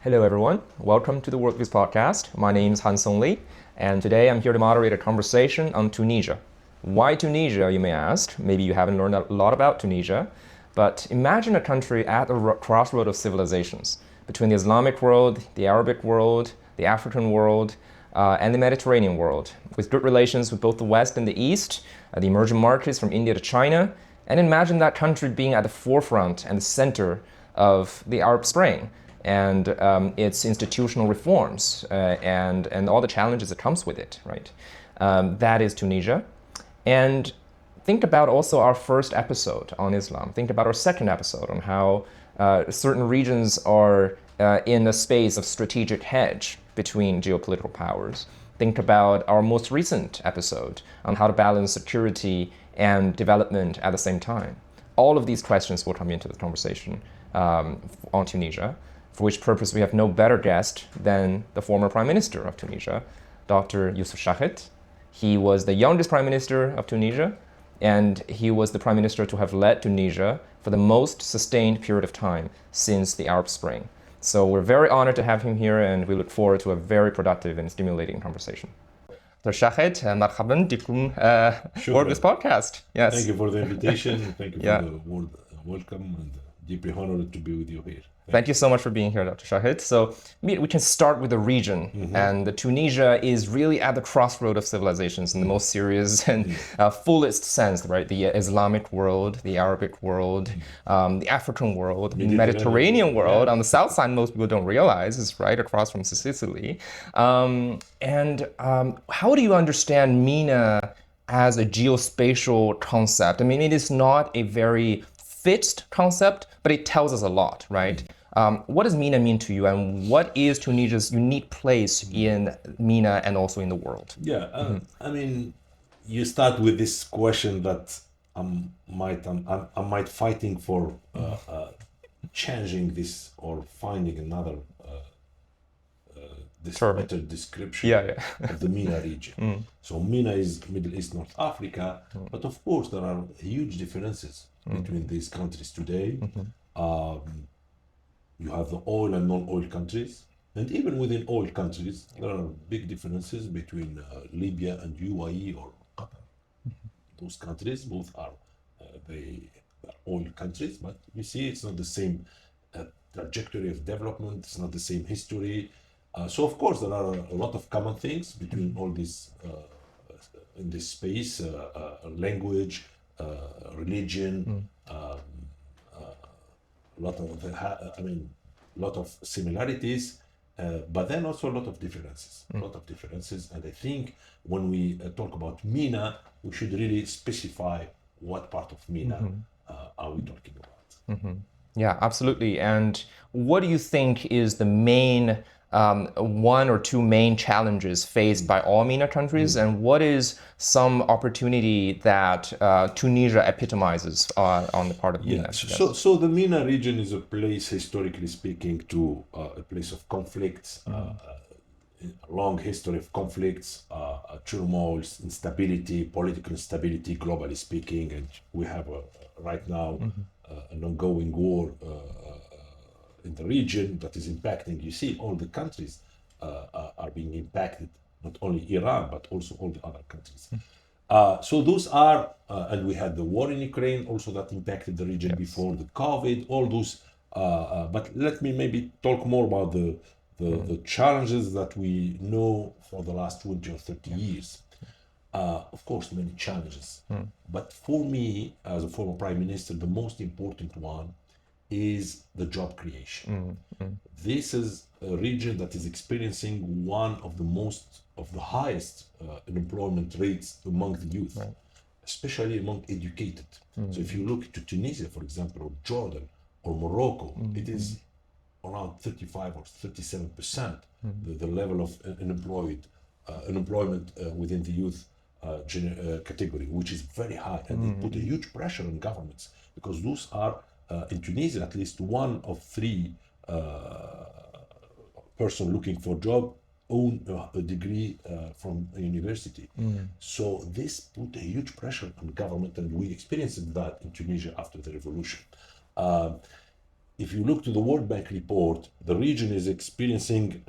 Hello, everyone. Welcome to the Worldviews podcast. My name is Hansong, and today I'm here to moderate a conversation on Tunisia. Why Tunisia, you may ask? Maybe you haven't learned a lot about Tunisia, but imagine a country at the crossroad of civilisations between the Islamic world, the Arabic world, the African world, and the Mediterranean world, with good relations with both the West and the East, the emerging markets from India to China, and imagine that country being at the forefront and the center of the Arab Spring and its institutional reforms and all the challenges that comes with it, right? That is Tunisia. And think about also our first episode on Islam. Think about our second episode on how certain regions are in a space of strategic hedge between geopolitical powers. Think about our most recent episode on how to balance security and development at the same time. All of these questions will come into the conversation on Tunisia, for which purpose we have no better guest than the former Prime Minister of Tunisia, Dr. Youssef Chahed. He was the youngest Prime Minister of Tunisia, and he was the Prime Minister to have led Tunisia for the most sustained period of time since the Arab Spring. So we're very honored to have him here, and we look forward to a very productive and stimulating conversation. Dr. Chahed, مرحبا بكم for this podcast. Yes. Thank you for the invitation. Thank you for the word welcome, and deeply honored to be with you here. Thank you so much for being here, Dr. Chahed. So we can start with the region. And Tunisia is really at the crossroad of civilizations in the most serious and fullest sense, right? The Islamic world, the Arabic world, the African world, the Mediterranean world. On the south side, most people don't realize, is right across from Sicily. How do you understand MENA as a geospatial concept? I mean, it is not a very fixed concept, but it tells us a lot, right? What does MENA mean to you, and what is Tunisia's unique place in MENA and also in the world? Yeah, I mean, you start with this question that I might fighting for changing this or finding another this better description of the MENA region. So MENA is Middle East, North Africa, but of course there are huge differences between these countries today. You have the oil and non-oil countries, and even within oil countries, there are big differences between Libya and UAE or Qatar. Those countries both are they are oil countries, but you see it's not the same trajectory of development, it's not the same history. So of course there are a lot of common things between all these in this space, language, religion, lot of similarities, but then also a lot of differences. And I think when we talk about MENA, we should really specify what part of MENA are we talking about. Yeah, absolutely. And what do you think is the main one or two main challenges faced by all MENA countries, and what is some opportunity that Tunisia epitomizes on the part of MENA? So the MENA region is a place, historically speaking, to a place of conflicts, long history of conflicts, turmoils, instability, political instability, globally speaking, and we have right now an ongoing war in the region that is impacting. You see, all the countries are being impacted, not only Iran, but also all the other countries. So those are, and we had the war in Ukraine also that impacted the region before, the COVID, all those. But let me maybe talk more about the challenges that we know for the last 20 or 30 years. Of course, many challenges. But for me, as a former prime minister, the most important one is the job creation. This is a region that is experiencing one of the highest unemployment rates among the youth, especially among educated. So if you look to Tunisia, for example, or Jordan or Morocco, it is around 35 or 37%, the level of unemployment within the youth category, which is very high, and it put a huge pressure on governments, because those are in Tunisia, at least one of three person looking for a job own a degree from a university. So this put a huge pressure on government, and we experienced that in Tunisia after the revolution. if you look to the World Bank report, the region is experiencing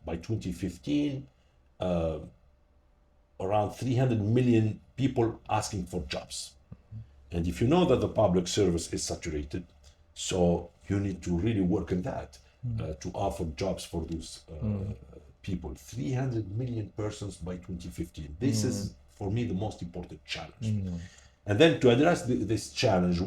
by 2015 around 300 million people asking for jobs. And if you know that the public service is saturated, so you need to really work on that to offer jobs for those people. 300 million persons by 2015. This is, for me, the most important challenge. And then to address this challenge,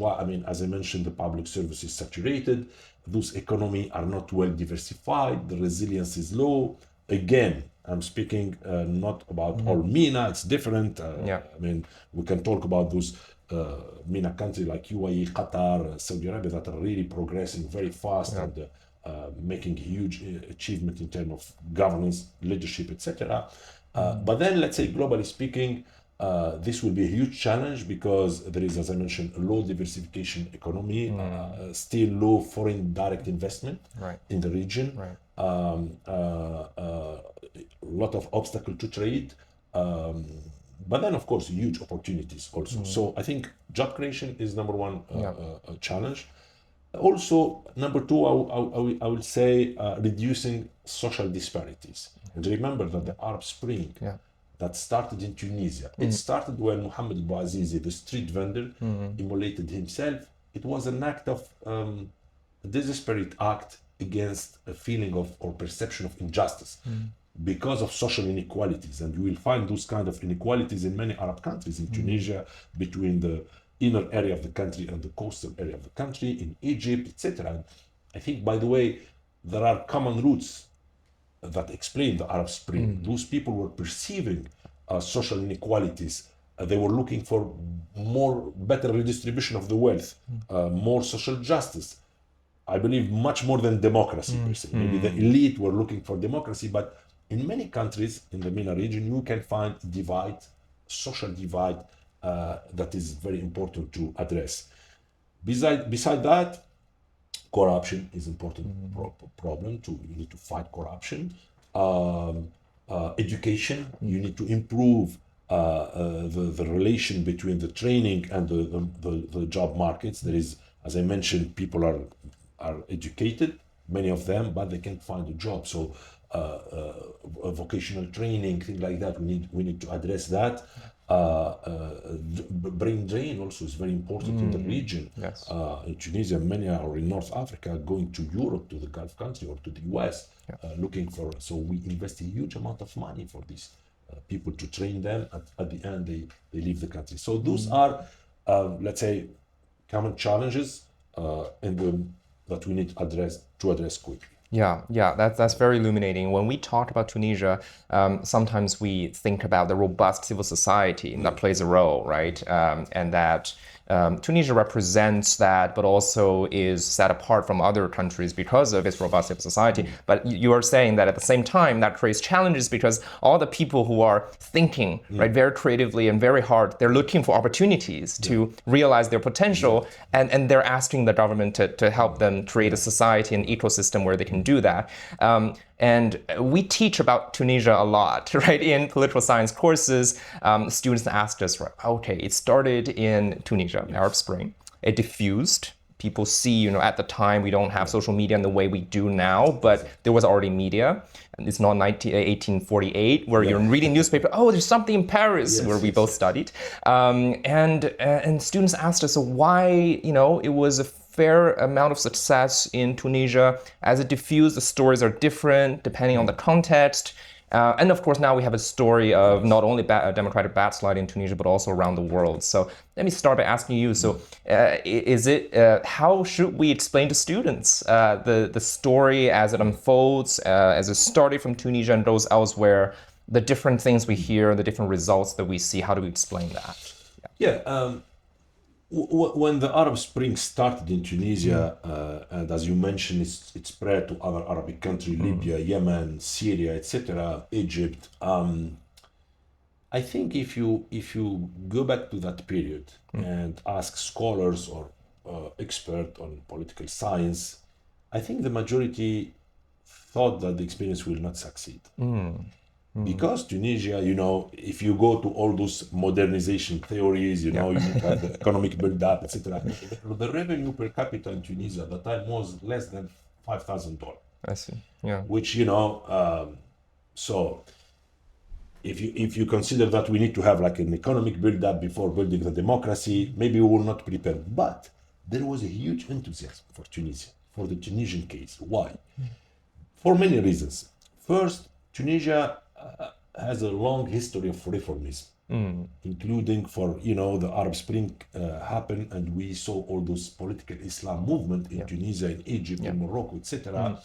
as I mentioned, the public service is saturated, those economies are not well diversified, the resilience is low. Again, I'm speaking not about all MENA, it's different. We can talk about those MENA countries like UAE, Qatar, Saudi Arabia that are really progressing very fast and making huge achievement in terms of governance, leadership, etc. But then, let's say, globally speaking, this will be a huge challenge because there is, as I mentioned, a low diversification economy, still low foreign direct investment in the region, a lot of obstacle to trade, but then, of course, huge opportunities also. So I think job creation is number one challenge. Also, number two, I would say reducing social disparities. And remember that the Arab Spring that started in Tunisia, it started when Mohammed Bouazizi, the street vendor, immolated himself. It was an act of, a desperate act against a feeling of or perception of injustice because of social inequalities. And you will find those kind of inequalities in many Arab countries, in Tunisia, between the inner area of the country and the coastal area of the country, in Egypt, etc. I think, by the way, there are common roots that explain the Arab Spring. Those people were perceiving social inequalities. They were looking for better redistribution of the wealth, more social justice. I believe much more than democracy per se. Maybe the elite were looking for democracy, but in many countries in the MENA region, you can find social divide that is very important to address. Beside that, corruption is important problem. You need to fight corruption. Education, you need to improve the relation between the training and the job markets. There is, as I mentioned, people are educated, many of them, but they can't find a job. So vocational training, things like that, we need to address that. Brain drain also is very important in the region. In Tunisia, many are in North Africa going to Europe, to the Gulf country, or to the US, looking for. So we invest a huge amount of money for these people to train them. At the end, they leave the country. So those are, let's say, common challenges that we need to address quickly. Yeah, that's very illuminating. When we talk about Tunisia, sometimes we think about the robust civil society that plays a role, right? And that Tunisia represents that, but also is set apart from other countries because of its robust civil society. But you are saying that at the same time, that creates challenges because all the people who are thinking, right, very creatively and very hard, they're looking for opportunities to realize their potential, and they're asking the government to help them create a society and ecosystem where they can do that. And we teach about Tunisia a lot, right? In political science courses, students asked us, okay, it started in Tunisia, Arab Spring. It diffused. People see, at the time we don't have social media in the way we do now, but there was already media. And it's not 1848 where you're reading newspaper. Oh, there's something in Paris where we both studied. And students asked us why, it was a fair amount of success in Tunisia. As it diffused, the stories are different depending on the context. And of course, now we have a story of not only a democratic backslide in Tunisia, but also around the world. So let me start by asking you. So how should we explain to students the story as it unfolds, as it started from Tunisia and goes elsewhere, the different things we hear, the different results that we see? How do we explain that? When the Arab Spring started in Tunisia, and as you mentioned, it spread to other Arabic countries, Libya, Yemen, Syria, etc., Egypt. I think if you go back to that period and ask scholars or experts on political science, I think the majority thought that the experience will not succeed. Because Tunisia, if you go to all those modernization theories, you need to have the economic build-up, etc. The revenue per capita in Tunisia at the time was less than $5,000. I see. Yeah. Which, so if you consider that we need to have like an economic build-up before building the democracy, maybe we will not prepare. But there was a huge enthusiasm for Tunisia, for the Tunisian case. Why? For many reasons. First, Tunisia has a long history of reformism, including for, the Arab Spring happened, and we saw all those political Islam movement in Tunisia, in Egypt, in Morocco, etc.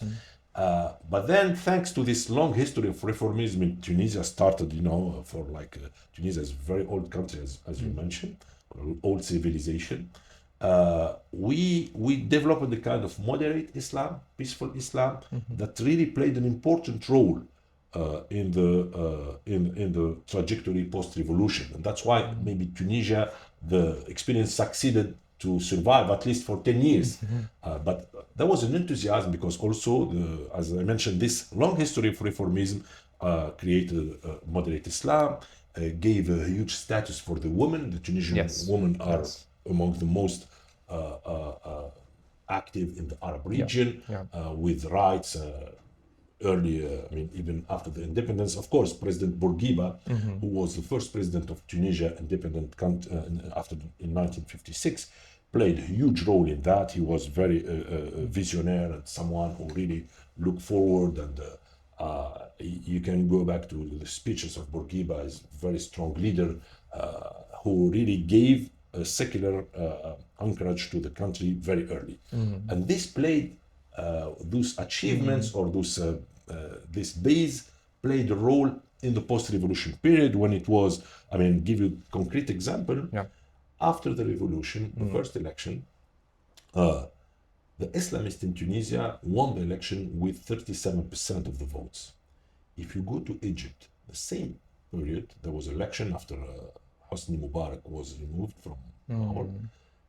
But then, thanks to this long history of reformism in Tunisia, started, Tunisia is a very old country, as you mentioned, old civilization. We developed a kind of moderate Islam, peaceful Islam, that really played an important role in the trajectory post-revolution, and that's why maybe Tunisia, the experience succeeded to survive at least for 10 years. But there was an enthusiasm because also, as I mentioned, this long history of reformism created moderate Islam, gave a huge status for the women. The Tunisian women are among the most active in the Arab region, with rights earlier, even after the independence. Of course, President Bourguiba, who was the first president of Tunisia, independent in 1956, played a huge role in that. He was very visionary and someone who really looked forward. And you can go back to the speeches of Bourguiba, as a very strong leader who really gave a secular anchorage to the country very early. And this played those achievements or this base played a role in the post-revolution period when it was, give you a concrete example. After the revolution, the first election, the Islamists in Tunisia won the election with 37% of the votes. If you go to Egypt, the same period, there was election after Hosni Mubarak was removed from power.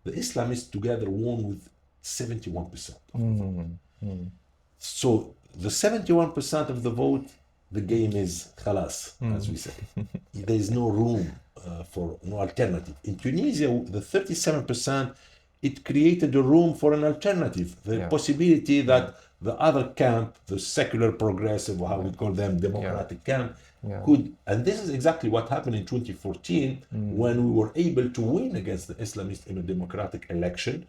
The Islamists together won with 71% of the vote. So the 71% of the vote, the game is khalas, as we say. There is no room for no alternative. In Tunisia, the 37%, it created a room for an alternative. The possibility that the other camp, the secular progressive, or how we call them, democratic camp, could, and this is exactly what happened in 2014 when we were able to win against the Islamists in a democratic election.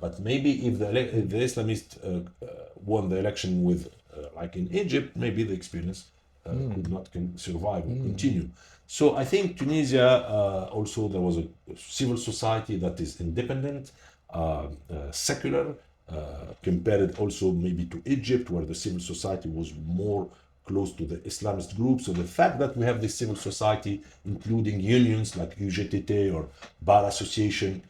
But maybe if the Islamists won the election with, like in Egypt, maybe the experience could not survive or continue. So I think Tunisia, also there was a civil society that is independent, secular, compared also maybe to Egypt, where the civil society was more close to the Islamist group. So the fact that we have this civil society, including unions like UGTT or Bar Association,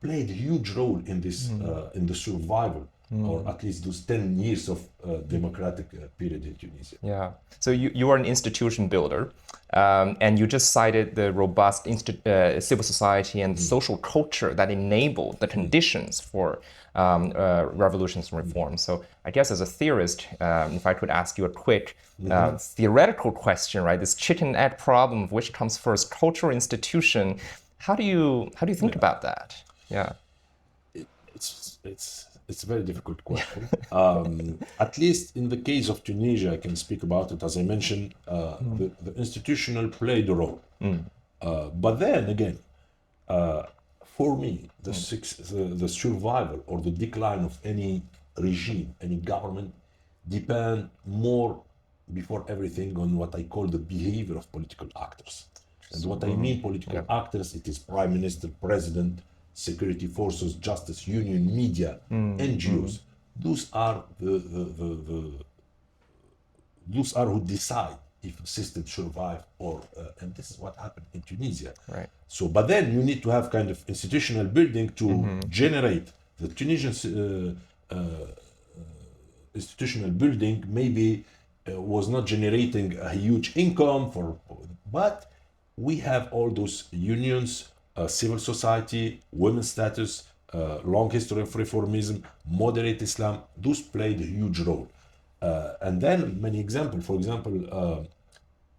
played a huge role in this, in the survival, or at least those 10 years of democratic period in Tunisia. Yeah. So you are an institution builder, and you just cited the robust civil society and social culture that enabled the conditions for revolutions and reforms. So I guess as a theorist, if I could ask you a quick theoretical question, right? This chicken egg problem of which comes first, cultural institution. How do you think about that? Yeah. It's a very difficult question. At least in the case of Tunisia, I can speak about it. As I mentioned, the institutional played a role. But then again, for me, the survival or the decline of any regime, any government, depend more, before everything, on what I call the behavior of political actors. And what I mean political actors, it is prime minister, president, security forces, justice, union, media, NGOs. Those are those are who decide if a system survive or, and this is what happened in Tunisia. Right. So, but then you need to have kind of institutional building to generate the Tunisian institutional building. Maybe was not generating a huge income but we have all those unions, civil society, women's status, long history of reformism, moderate Islam. Those played a huge role. And then many examples. For example,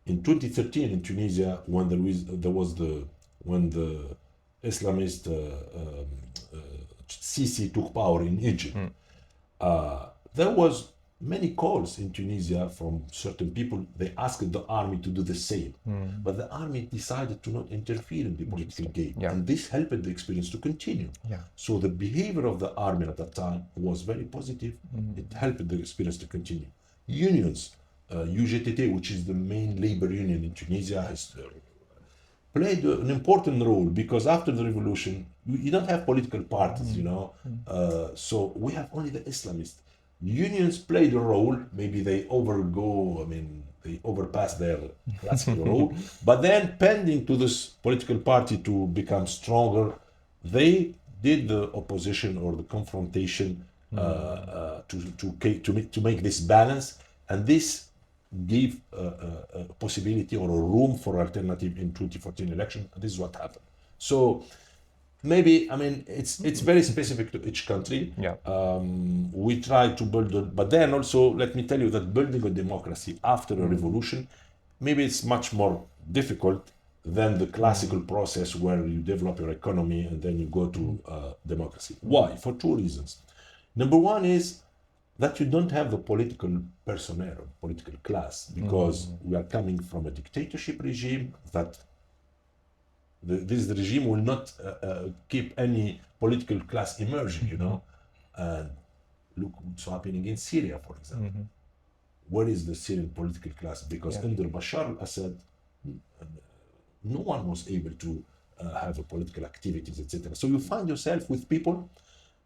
in 2013 in Tunisia, when when the Islamist Sisi took power in Egypt, there was many calls in Tunisia from certain people. They asked the army to do the same, but the army decided to not interfere in the political game, and this helped the experience to continue. So the behavior of the army at that time was very positive. It helped the experience to continue. Unions, UGTT, which is the main labor union in Tunisia, has played an important role, because after the revolution, you don't have political parties, so we have only the Islamists. Unions played a role. Maybe they overpass their classical role, but then pending to this political party to become stronger, they did the opposition or the confrontation to make this balance, and this gave a possibility or a room for alternative in 2014 election. This is what happened. So maybe, it's very specific to each country. We try to build but then also, let me tell you that building a democracy after a revolution, maybe it's much more difficult than the classical process where you develop your economy and then you go to democracy. Why? For two reasons. Number one is that you don't have the political personnel, political class, because we are coming from a dictatorship regime that this regime will not keep any political class emerging, And look what's happening in Syria, for example. Where is the Syrian political class? Because under Bashar al-Assad, no one was able to have a political activities, etc. So you find yourself with people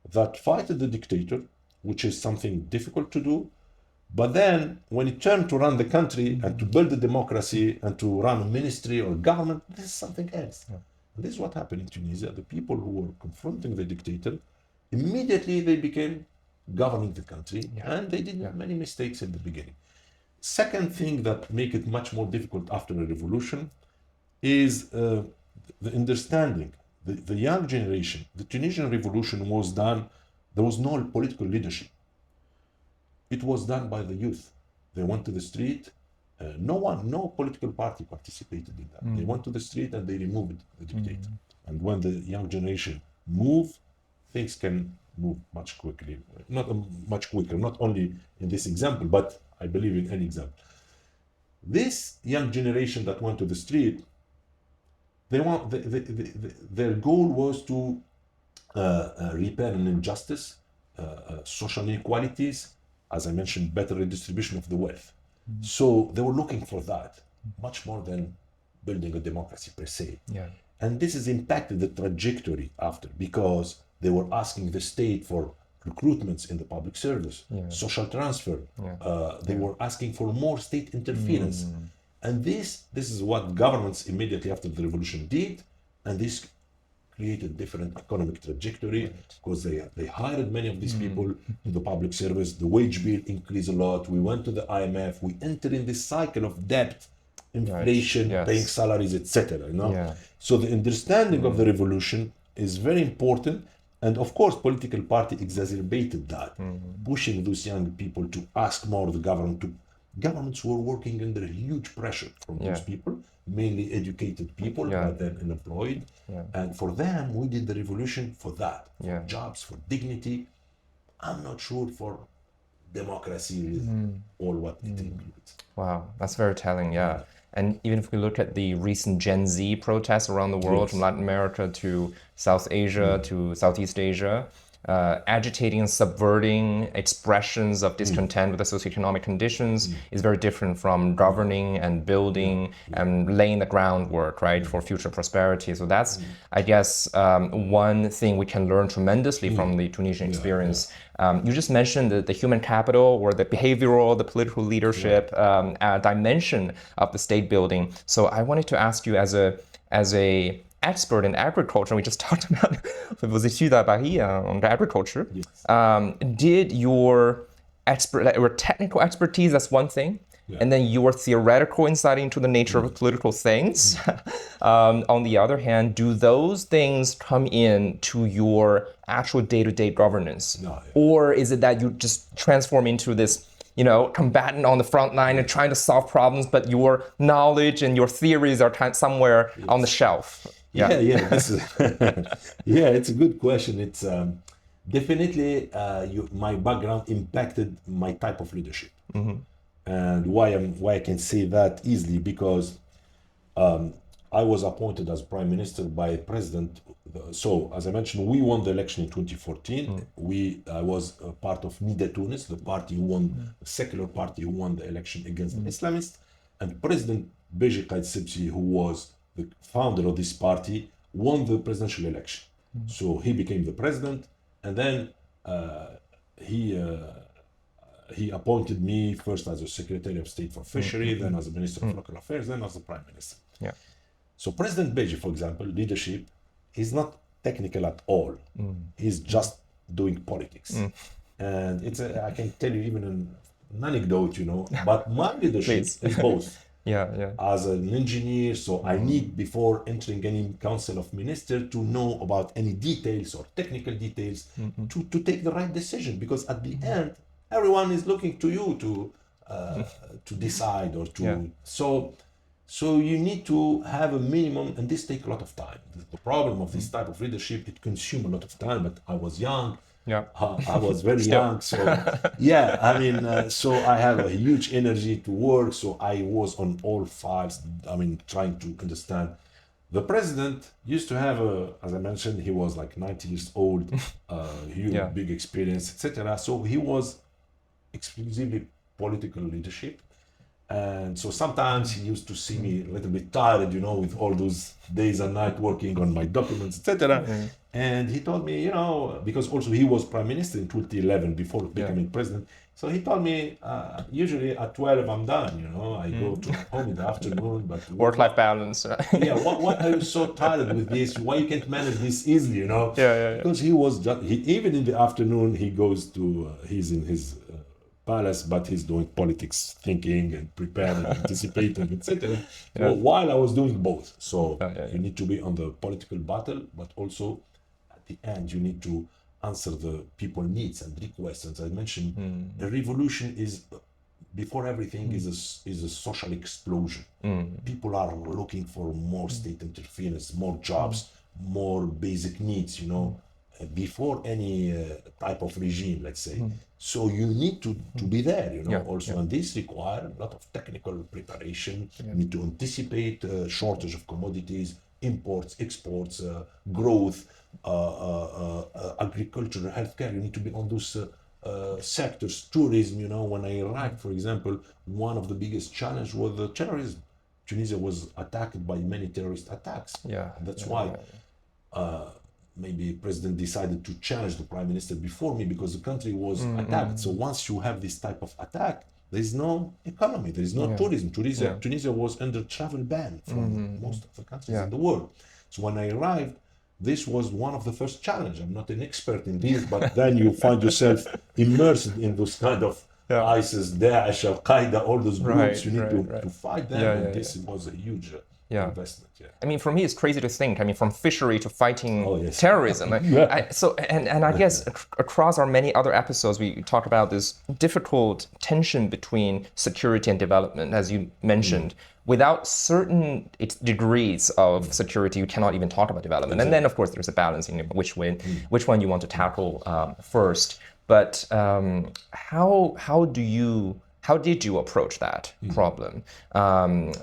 that fight the dictator, which is something difficult to do. But then when it turned to run the country and to build a democracy and to run a ministry or government, this is something else. And this is what happened in Tunisia. The people who were confronting the dictator, immediately they became governing the country, and they did many mistakes in the beginning. Second thing that make it much more difficult after a revolution is the understanding. The young generation, the Tunisian revolution was done, there was no political leadership. It was done by the youth. They went to the street. No political party participated in that. They went to the street and they removed the dictator. And when the young generation move, things can move much quickly. Much quicker, not only in this example, but I believe in any example. This young generation that went to the street, their goal was to repair an injustice, social inequalities, as I mentioned, better redistribution of the wealth. So they were looking for that, much more than building a democracy per se. And this has impacted the trajectory after, because they were asking the state for recruitments in the public service, social transfer. They were asking for more state interference. And this is what governments immediately after the revolution did, and this created different economic trajectory, because they hired many of these people in the public service. The wage bill increased a lot. We went to the IMF. We entered in this cycle of debt, inflation, paying salaries, etc. So the understanding of the revolution is very important. And of course, political party exacerbated that, pushing those young people to ask more of the government. Governments were working under huge pressure from those people, mainly educated people, but then unemployed. And for them, we did the revolution for that, for jobs, for dignity. I'm not sure for democracy or what it includes. Wow, that's very telling, And even if we look at the recent Gen Z protests around the world, from Latin America to South Asia to Southeast Asia, agitating and subverting expressions of discontent with the socio-economic conditions is very different from governing and building and laying the groundwork, right, for future prosperity. So that's, I guess, one thing we can learn tremendously from the Tunisian experience. You just mentioned the human capital or the behavioral, the political leadership dimension of the state building. So I wanted to ask you, as a expert in agriculture, we just talked about vos études à Paris on agriculture. Did your technical expertise, that's one thing, and then your theoretical insight into the nature of political things, on the other hand, do those things come in to your actual day-to-day governance? Or is it that you just transform into this combatant on the front line and trying to solve problems, but your knowledge and your theories are somewhere on the shelf. Yeah. This is yeah, it's a good question. It's definitely my background impacted my type of leadership, and why I can say that easily because I was appointed as prime minister by president. So as I mentioned, we won the election in 2014. I was a part of MENA Tunis, the party who won, the secular party who won the election against the Islamists, and President Beji Qaid Sibsi, who was the founder of this party, won the presidential election. So he became the president, and then he appointed me first as a Secretary of State for Fishery, then as a Minister of Local Affairs, then as the Prime Minister. Yeah. So President Beji, for example, leadership is not technical at all. He's just doing politics. And I can tell you even an anecdote, but my leadership is both. Yeah. As an engineer, so I need, before entering any council of ministers, to know about any details or technical details to take the right decision, because at the end, everyone is looking to you to decide or to so you need to have a minimum, and this takes a lot of time. The problem of this type of leadership, it consumes a lot of time, but I was young. Yeah. I was very young, so so I have a huge energy to work, so I was on all files, trying to understand. The president used to have as I mentioned, he was like 90 years old, huge, big experience, etc. So he was exclusively political leadership. And so sometimes he used to see me a little bit tired, with all those days and night working on my documents, etc. And he told me, because also he was prime minister in 2011 before becoming president. So he told me, usually at 12 I'm done, I go to home in the afternoon. But work-life balance. Yeah, why are you so tired with this? Why you can't manage this easily, Yeah. Because he was just, even in the afternoon, he goes to, he's in his palace, but he's doing politics, thinking and preparing, anticipating, etc. Well, while I was doing both. So you need to be on the political battle, but also at the end, you need to answer the people needs and requests. As I mentioned, the revolution is, before everything, is a social explosion. People are looking for more state interference, more jobs, more basic needs, before any type of regime, let's say. So you need to be there, and this requires a lot of technical preparation. You need to anticipate shortage of commodities, imports, exports, growth, agriculture, healthcare. You need to be on those sectors. Tourism, when I arrived, for example, one of the biggest challenges was the terrorism. Tunisia was attacked by many terrorist attacks. That's why maybe president decided to challenge the prime minister before me, because the country was attacked. So once you have this type of attack, there is no economy, there is no tourism. Tunisia was under travel ban from most of the countries in the world. So when I arrived, this was one of the first challenges. I'm not an expert in this, but then you find yourself immersed in those kind of ISIS, Daesh, Al Qaeda, all those groups. You need to fight them, and this was a huge investment. For me, it's crazy to think. From fishery to fighting terrorism. I guess across our many other episodes, we talk about this difficult tension between security and development, as you mentioned. Without certain degrees of security, you cannot even talk about development. And then, of course, there's a balancing of which one you want to tackle first. But how did you approach that problem?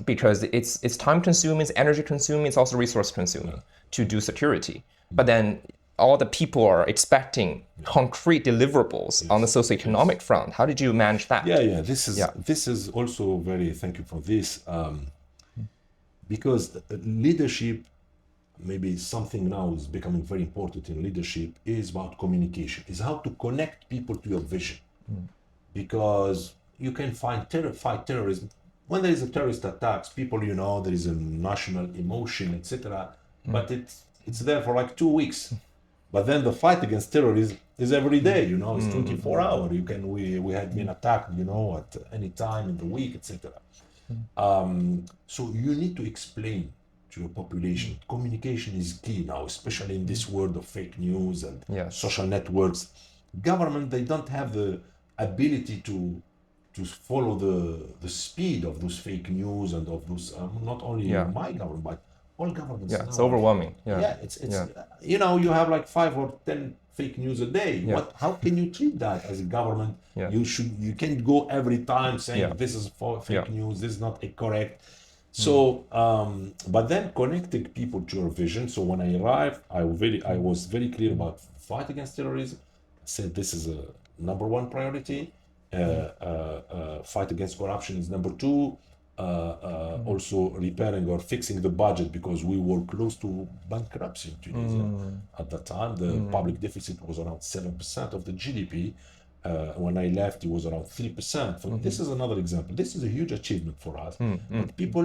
Because it's time consuming, it's energy consuming, it's also resource consuming to do security. But then all the people are expecting concrete deliverables on the socio-economic front. How did you manage that? This is also very, thank you for this, because leadership, maybe something now is becoming very important in leadership, is about communication, is how to connect people to your vision. Because you can fight terrorism. When there is a terrorist attacks, people, there is a national emotion, etc. But it's there for like 2 weeks. But then the fight against terrorism is every day, it's 24 hours. We had been attacked, at any time in the week, etc. So you need to explain to your population. Communication is key now, especially in this world of fake news and social networks. Government, they don't have the ability to to follow the speed of those fake news and of those not only my government but all governments now. It's overwhelming. It's you know, you have like 5 or 10 fake news a day. How can you treat that as a government? You can't go every time saying this is fake news, this is not correct. So but then connecting people to your vision. So when I arrived, I was very clear about fight against terrorism. I said this is a number 1 priority. Fight against corruption is number 2. Also repairing or fixing the budget, because we were close to bankruptcy in Tunisia at that time. The public deficit was around 7% of the GDP. When I left, it was around 3%. So this is another example. This is a huge achievement for us. But people,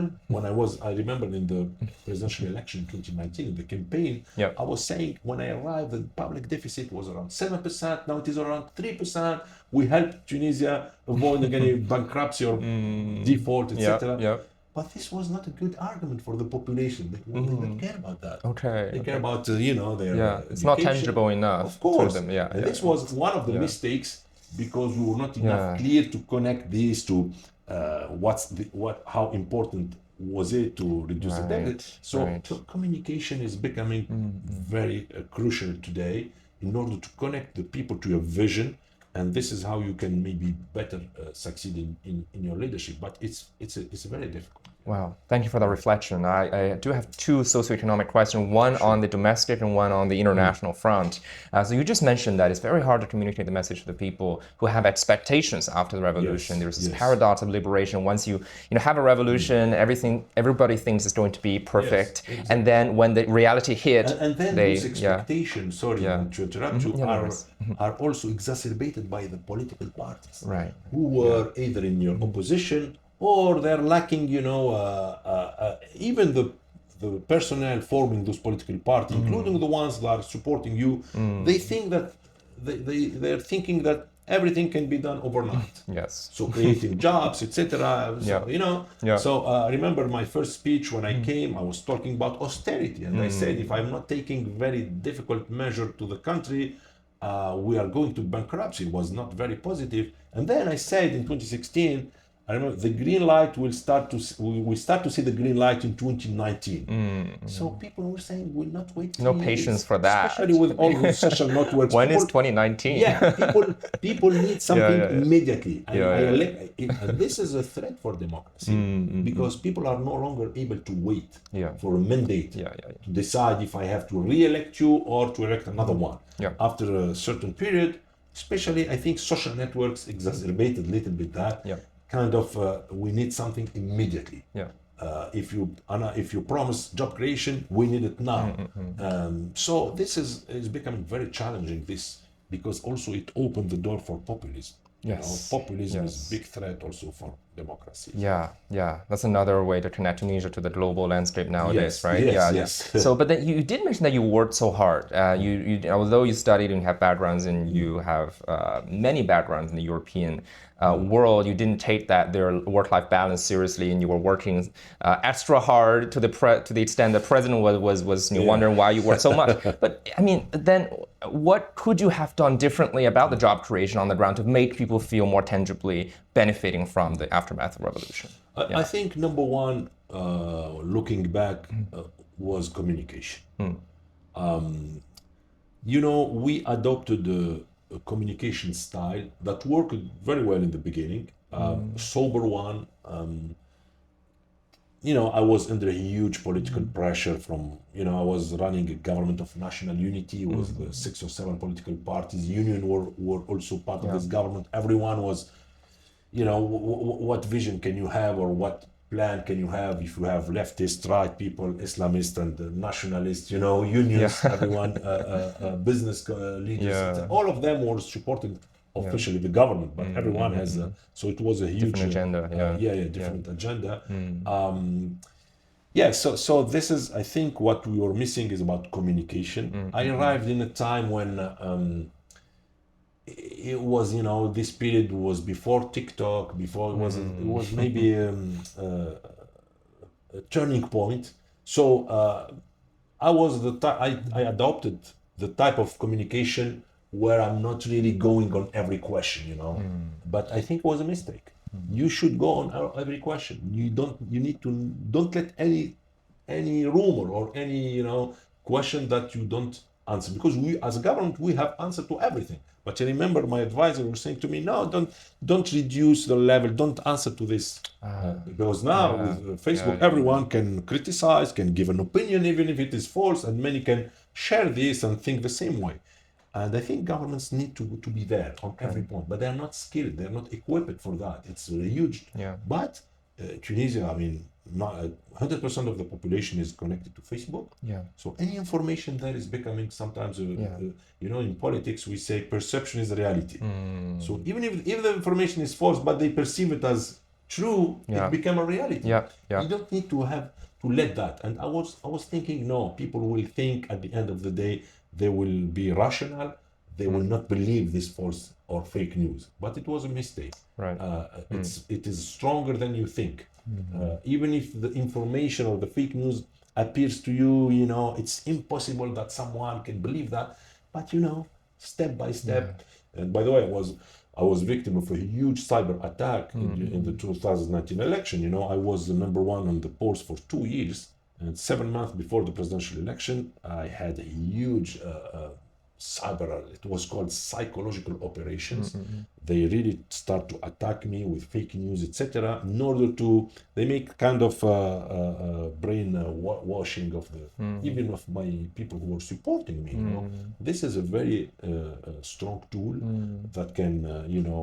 I remember in the presidential election in 2019, in the campaign, I was saying when I arrived, the public deficit was around 7%. Now it is around 3%. We helped Tunisia avoid any bankruptcy or default, etc. But this was not a good argument for the population. They don't care about that. They care about their it's not tangible enough. Of course. To them. And this was one of the mistakes, because we were not enough clear to connect these to how important was it to reduce the debt. So communication is becoming very crucial today in order to connect the people to your vision. And this is how you can maybe better succeed in your leadership. But it's very difficult. Wow, thank you for that reflection. I do have 2 socioeconomic questions, one on the domestic and one on the international front. So you just mentioned that it's very hard to communicate the message to the people who have expectations after the revolution. There's this paradox of liberation. Once you have a revolution, everybody thinks it's going to be perfect. And then when the reality hit, and then those expectations, sorry to interrupt you, are also exacerbated by the political parties who were either in your opposition, or they're lacking, even the personnel forming those political parties, including the ones that are supporting you. They think that they're thinking that everything can be done overnight. So creating jobs, etc. So I remember my first speech when I came, I was talking about austerity, and I said, if I'm not taking very difficult measure to the country, we are going to bankruptcy. It was not very positive. And then I said in 2016, I remember the green light we start to see the green light in 2019. So people were saying we'll not wait. No patience for that. Especially with all the social networks. When is 2019? People need something immediately. And this is a threat for democracy, because people are no longer able to wait for a mandate to decide if I have to re-elect you or to elect another one. After a certain period, especially I think social networks exacerbated a little bit that. Kind of we need something immediately. If you promise job creation, we need it now. So this is becoming very challenging, because also it opened the door for populism. Populism is a big threat also for democracy. That's another way to connect Tunisia to the global landscape nowadays, right? Yes. So, but then you did mention that you worked so hard. You although you studied and have backgrounds, and you have many backgrounds in the European world, you didn't take their work-life balance seriously, and you were working extra hard to the extent the president was wondering why you worked so much. But I mean, then what could you have done differently about the job creation on the ground to make people feel more tangibly benefiting from the aftermath of the revolution? I think number 1, looking back, was communication. We adopted a communication style that worked very well in the beginning, sober one. I was under huge political pressure from, I was running a government of national unity with the 6 or 7 political parties. Union were also part of this government. Everyone was, what vision can you have, or what plan can you have if you have leftist, right people, Islamist and nationalist, unions, everyone, business leaders, all of them were supporting officially the government, but everyone has so it was a huge different agenda. Different agenda. So this is, I think, what we were missing is about communication. I arrived in a time when it was, this period was before TikTok, before it was maybe a turning point. So I adopted the type of communication where I'm not really going on every question, but I think it was a mistake. You should go on every question. You need to don't let any rumor or any question that you don't answer, because we as a government we have answer to everything. But I remember my advisor was saying to me, no, don't reduce the level, don't answer to this. Because now with Facebook, everyone can criticize, can give an opinion, even if it is false, and many can share this and think the same way. And I think governments need to be there on every point, but they're not skilled, they're not equipped for that. It's huge. But Tunisia, I mean, 100% of the population is connected to Facebook. So any information there is becoming sometimes, in politics we say perception is reality. So even if the information is false, but they perceive it as true, it become a reality. You don't need to let that. And I was thinking, no, people will think at the end of the day, they will be rational. They will not believe this false or fake news. But it was a mistake. It is stronger than you think. Even if the information or the fake news appears to you, it's impossible that someone can believe that. But step by step. And by the way, I was victim of a huge cyber attack in the 2019 election. I was the number one on the polls for 2 years. And 7 months before the presidential election, I had a huge it was called psychological operations. They really start to attack me with fake news, etc. in order to, they make kind of brain washing of even of my people who were supporting me. This is a very strong tool that can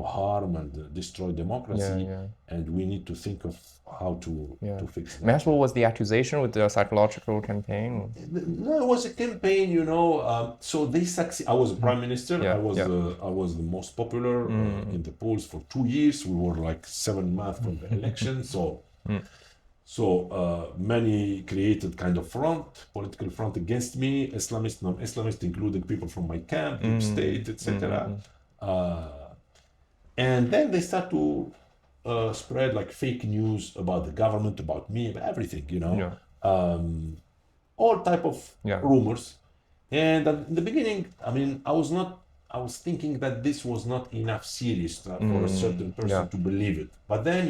harm and destroy democracy, and we need to think of how to fix it. What was the accusation with the psychological campaign? No, it was a campaign, so they succeed. I was a prime minister. I was the most popular in the polls for 2 years. We were like 7 months from the election. So many created kind of political front against me, Islamist, non-Islamist, including people from my camp, deep state, etc. And then they start to spread like fake news about the government, about me, about everything, all type of rumors. And in the beginning, I mean, I was thinking that this was not enough serious for a certain person to believe it. But then,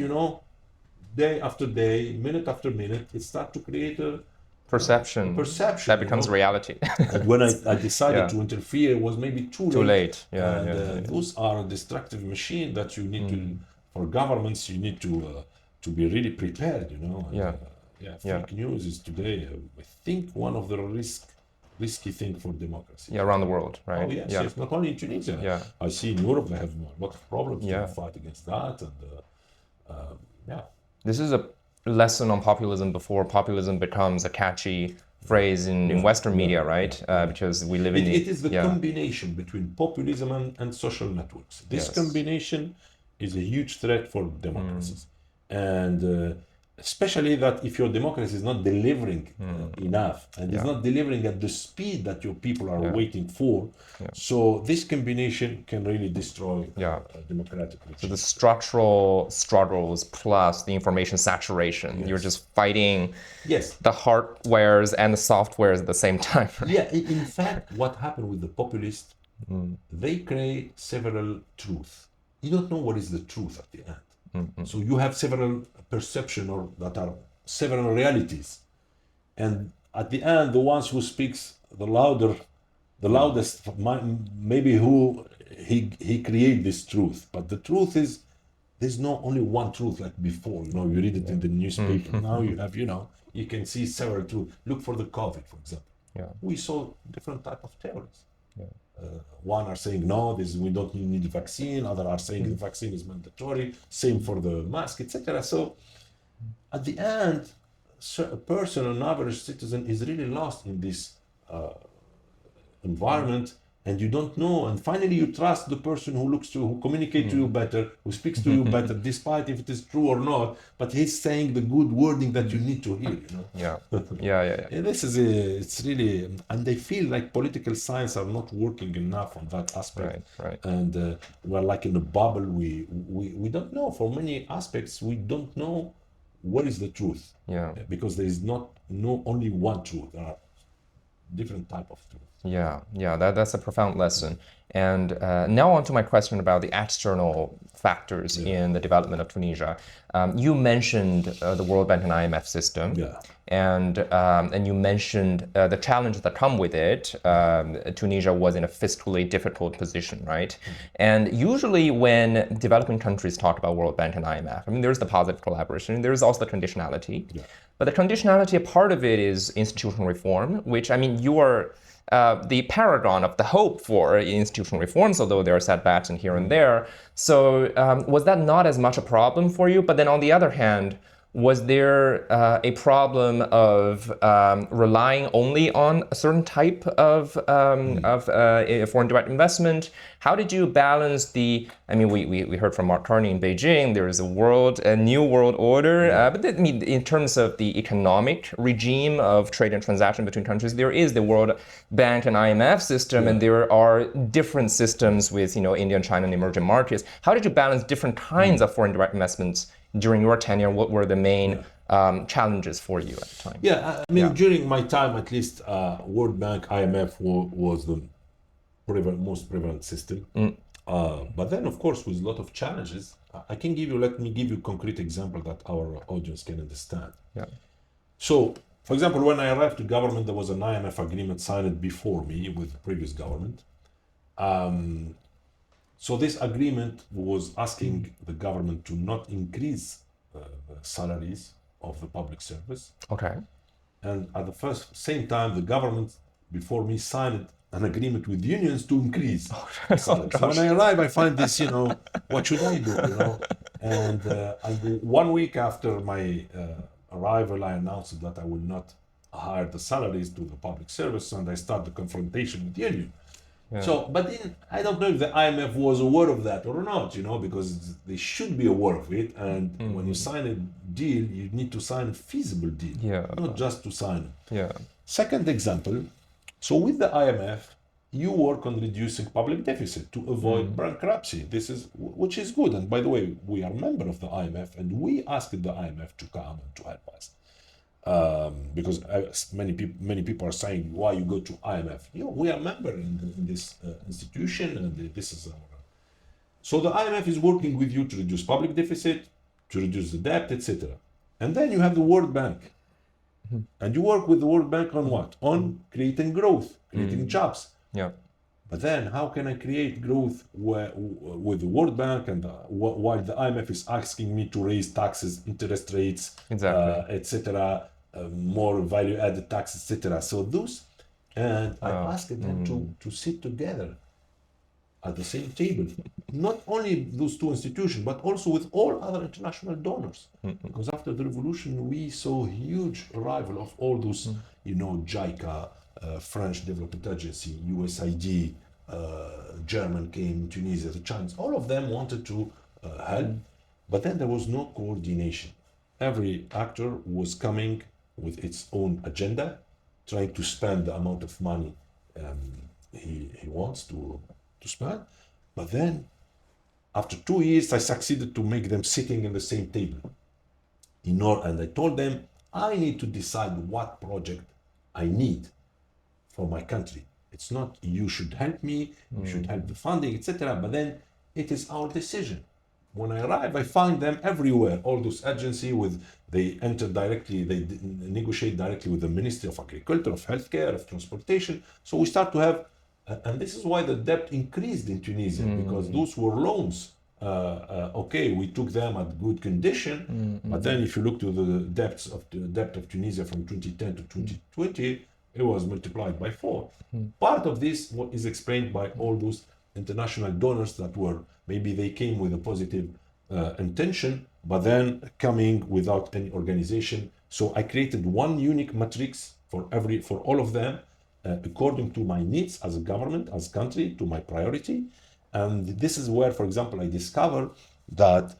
day after day, minute after minute, it started to create a perception that becomes reality. And when I decided to interfere, it was maybe too late. Those are a destructive machine that you need to, for governments, you need to be really prepared, Fake news is today, I think, one of the risky thing for democracy. Around the world, right? Oh, yes, not only in Tunisia. I see in Europe they have a lot of problems to fight against that. And This is a lesson on populism before populism becomes a catchy phrase in Western media, right? Because we live in it is the combination between populism and social networks. This combination is a huge threat for democracies. And especially that if your democracy is not delivering enough and is not delivering at the speed that your people are waiting for, so this combination can really destroy democratic regime. So the structural struggles plus the information saturation, you're just fighting the hardwares and the softwares at the same time. Right? In fact, what happened with the populists, they create several truths. You don't know what is the truth at the end. So you have several perceptions that are several realities, and at the end, the ones who speaks the loudest, maybe who he create this truth. But the truth is, there's not only one truth like before. You read it in the newspaper. Now you have, you can see several truths. Look for the COVID, for example. We saw different type of theories. One are saying no, we don't need the vaccine. Other are saying the vaccine is mandatory. Same for the mask, etc. So at the end, a person, an average citizen, is really lost in this environment, and you don't know. And finally, you trust the person who communicates to you better, who speaks to you better, despite if it is true or not. But he's saying the good wording that you need to hear. And this is it's really, and they feel like political science are not working enough on that aspect. Right. And we're like in a bubble. We don't know, for many aspects. We don't know what is the truth. Because there is no only one truth. There are different type of truth. That's a profound lesson. And now on to my question about the external factors in the development of Tunisia. You mentioned the World Bank and IMF system, and you mentioned the challenges that come with it. Tunisia was in a fiscally difficult position, right? And usually when developing countries talk about World Bank and IMF, I mean, there's the positive collaboration, there's also the conditionality. But the conditionality, a part of it is institutional reform, which, I mean, you are the paragon of the hope for institutional reforms, although there are setbacks and here and there. So was that not as much a problem for you? But then on the other hand, was there a problem of relying only on a certain type of foreign direct investment? How did you balance the, I mean, we heard from Mark Carney in Beijing, there is a new world order, but I mean, in terms of the economic regime of trade and transaction between countries, there is the World Bank and IMF system, and there are different systems with, India and China and emerging markets. How did you balance different kinds of foreign direct investments during your tenure? What were the main challenges for you at the time? I mean, during my time, at least, World Bank, IMF was the most prevalent system. But then, of course, with a lot of challenges, let me give you a concrete example that our audience can understand. So, for example, when I arrived to government, there was an IMF agreement signed before me with the previous government. So this agreement was asking the government to not increase salaries of the public service. Okay. And at the same time, the government before me signed an agreement with unions to increase salaries. So when I arrive, I find this, what should I do, And 1 week after my arrival, I announced that I will not hire the salaries to the public service, and I start the confrontation with the union. So, but then I don't know if the IMF was aware of that or not, because they should be aware of it. And when you sign a deal, you need to sign a feasible deal, not just to sign it. Second example, so with the IMF, you work on reducing public deficit to avoid bankruptcy. Which is good. And by the way, we are a member of the IMF, and we asked the IMF to come and to help us. Because many people are saying, why you go to IMF? We are a member in this institution, and this is our. So the IMF is working with you to reduce public deficit, to reduce the debt, etc. And then you have the World Bank, and you work with the World Bank on what? On creating growth, creating jobs. But then, how can I create growth with the World Bank and while the IMF is asking me to raise taxes, interest rates, etc., more value-added taxes, etc. So those, and I asked them to sit together at the same table, not only those two institutions, but also with all other international donors. Because after the revolution, we saw huge arrival of all those, JICA, French Development Agency, USAID, German came, Tunisia, the Chinese, all of them wanted to help, but then there was no coordination. Every actor was coming with its own agenda, trying to spend the amount of money he wants to spend. But then, after 2 years, I succeeded to make them sitting in the same table. And I told them, I need to decide what project I need for my country. It's not you should help me, you should help the funding, etc. But then it is our decision. When I arrive, I find them everywhere. All those agencies, they enter directly, they negotiate directly with the Ministry of Agriculture, of Healthcare, of Transportation. So we start to have, and this is why the debt increased in Tunisia, because those were loans. We took them at good condition, but then if you look to the debt of Tunisia from 2010 to 2020, it was multiplied by 4. Part of this is explained by all those international donors that maybe they came with a positive intention, but then coming without any organization. So I created one unique matrix for all of them, according to my needs as a government, as a country, to my priority. And this is where, for example, I discovered that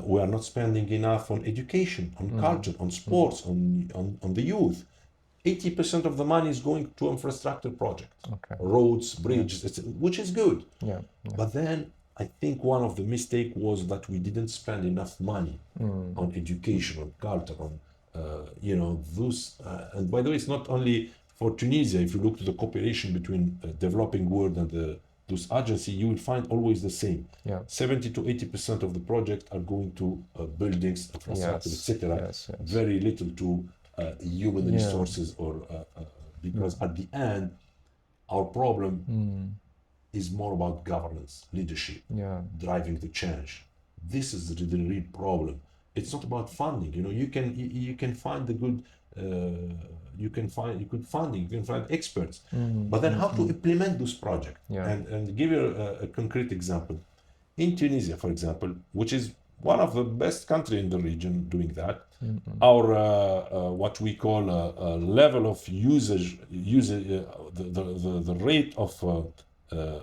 we are not spending enough on education, on culture, on sports, on the youth. 80% of the money is going to infrastructure projects, roads, bridges, which is good. But then I think one of the mistakes was that we didn't spend enough money on education, on culture, on those. And by the way, it's not only for Tunisia. If you look to the cooperation between the developing world and the those agencies, you will find always the same. Yeah. 70 to 80% of the project are going to buildings, infrastructure, Yes. etc. Yes. Yes. Very little to human Yeah. resources, or because at the end, our problem is more about governance, leadership, Yeah. driving the change. This is the real problem. It's not about funding. You know, you can find the good. You could funding. You can find experts, but then how to implement this project? Yeah. And give you a concrete example. In Tunisia, for example, which is one of the best country in the region doing that, our what we call level of usage, the rate of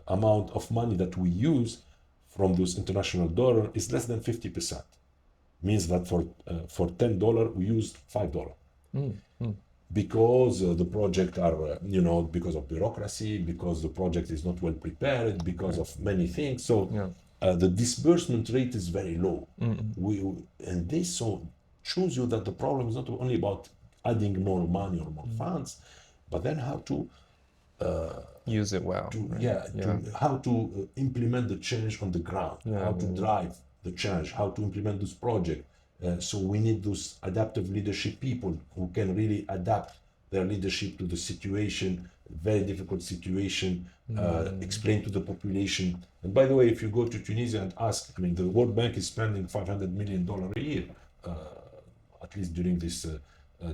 amount of money that we use from those international donors is less than 50%. Means that for $10 we use $5. Because the project are because of bureaucracy, because the project is not well prepared, because of many things. So the disbursement rate is very low. And this shows you that the problem is not only about adding more money or more funds, but then how to use it well. How to implement the change on the ground, how to drive the change, how to implement this project. So we need those adaptive leadership people who can really adapt their leadership to the situation, very difficult situation, explain to the population. And by the way, if you go to Tunisia and ask, I mean, the World Bank is spending $500 million a year, at least during this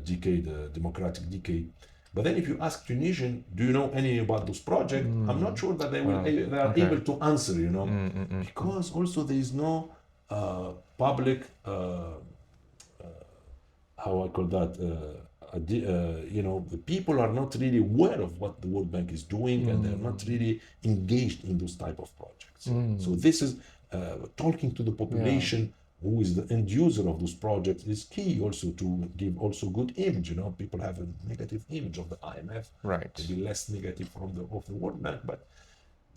decade, democratic decade. But then if you ask Tunisian, do you know any about this project? I'm not sure that they are able to answer, because also there is no public, how I call that, the people are not really aware of what the World Bank is doing, and they're not really engaged in those type of projects. So this is talking to the population, who is the end user of those projects, is key also to give also good image. People have a negative image of the IMF, maybe less negative of the World Bank, but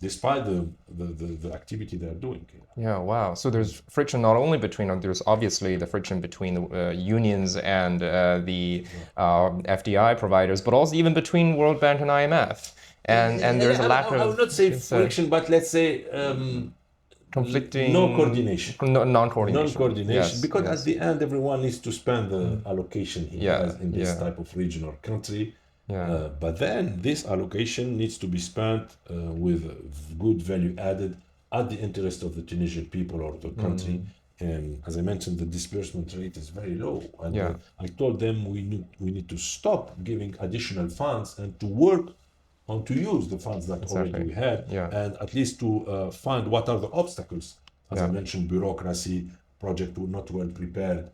despite the activity they're doing. Yeah, wow. So there's friction not only between, there's obviously the friction between the unions and the FDI providers, but also even between World Bank and IMF. And there's a lack of... I would not say friction, but let's say conflicting... No coordination. Non-coordination. Non-coordination, because at the end, everyone needs to spend the allocation he has in this type of region or country. But then this allocation needs to be spent with good value added at the interest of the Tunisian people or the country. And as I mentioned, the disbursement rate is very low. And I told them we need to stop giving additional funds and to work on to use the funds that already we had, and at least to find what are the obstacles. As I mentioned, bureaucracy, project were not well prepared.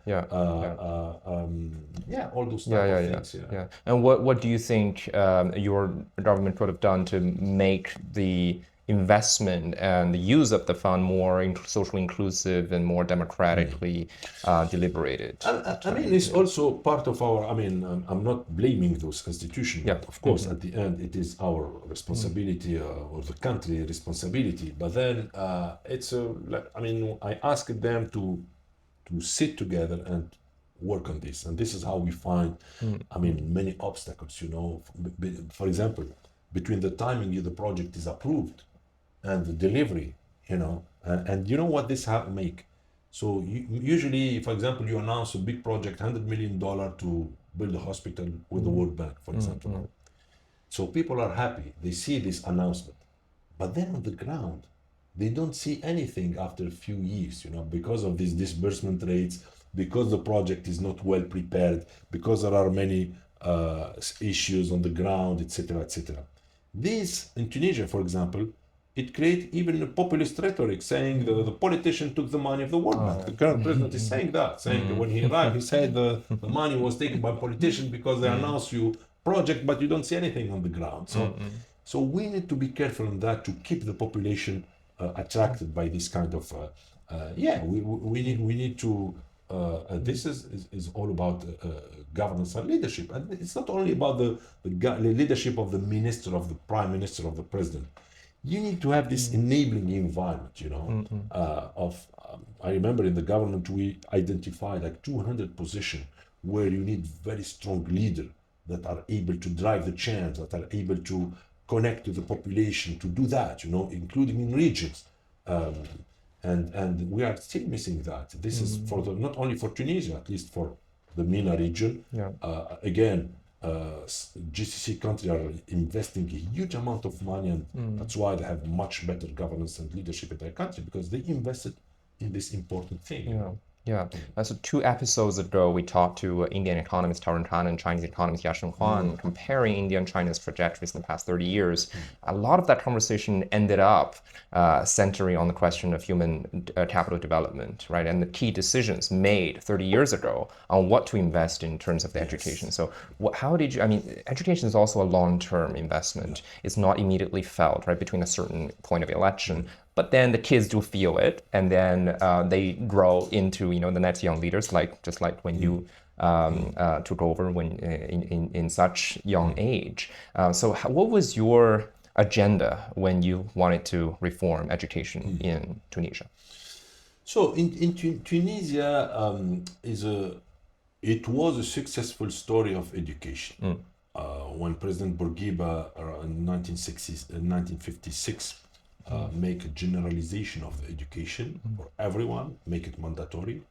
All those type of things. And what do you think your government could have done to make the investment and the use of the fund more socially inclusive and more democratically deliberated? I mean, it's also part of our, I'm not blaming those institutions. Of course, at the end, it is our responsibility or the country responsibility. But then I asked them to sit together and work on this. And this is how we find, many obstacles, For example, between the timing the project is approved and the delivery, and you know what this make? So usually, for example, you announce a big project, $100 million to build a hospital with the World Bank, for example. So people are happy, they see this announcement, but then on the ground, they don't see anything after a few years, because of these disbursement rates, because the project is not well prepared, because there are many issues on the ground, etc., etc. This, in Tunisia, for example, it creates even a populist rhetoric saying the politician took the money of the World Bank. The current president is saying that, when he arrived, he said the money was taken by politicians because they announce you project, but you don't see anything on the ground. So we need to be careful on that to keep the population attracted by this kind of, we need to, this is all about governance and leadership. And it's not only about the leadership of the minister, of the prime minister, of the president. You need to have this enabling environment, I remember in the government, we identified like 200 positions where you need very strong leaders that are able to drive the change, that are able to connect to the population, to do that, including in regions. And we are still missing that. This is for not only for Tunisia, at least for the MENA region. Yeah. Again, GCC countries are investing a huge amount of money, and that's why they have much better governance and leadership in their country, because they invested in this important thing. Yeah. Yeah. So 2 episodes ago, we talked to Indian economist Tauran Khan and Chinese economist Yasheng Huang, comparing India and China's trajectories in the past 30 years. A lot of that conversation ended up centering on the question of human capital development, right? And the key decisions made 30 years ago on what to invest in terms of the education. So how did you, I mean, education is also a long-term investment. It's not immediately felt, right, between a certain point of election. But then the kids do feel it, and then they grow into the next young leaders, just like when you took over when in such young age. So what was your agenda when you wanted to reform education in Tunisia? So in Tunisia, it was a successful story of education. When President Bourguiba in 1956 make a generalization of the education for everyone, make it mandatory.